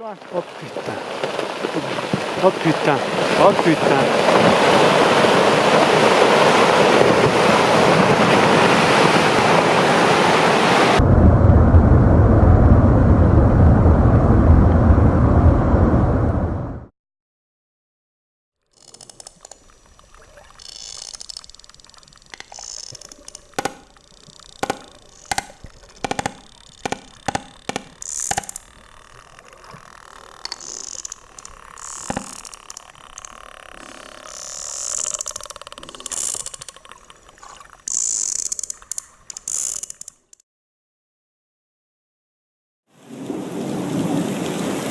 Oh putain. Oh putain. Oh putain.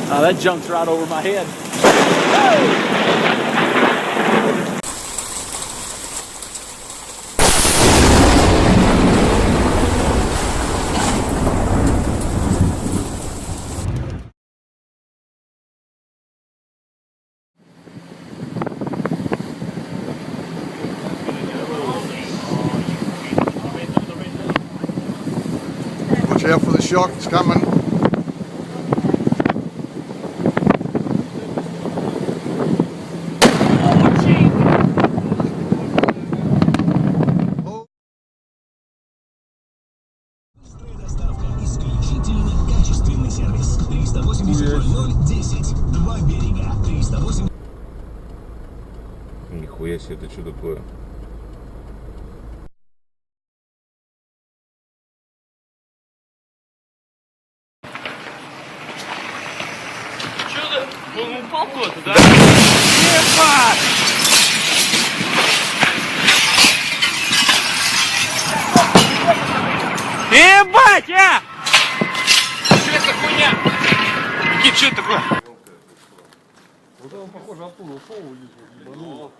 Oh, that jumped right over my head. Watch out for the shock, it's coming. Исключительно качественный сервис. 380 Два берега. 380. Нихуя себе, это что такое? Что ты? Он упал куда-то, да? Ебать! Ебать, а! Что это хуйня? Никит, что это такое? Вот он, похоже, оттуда ушел, ебанул.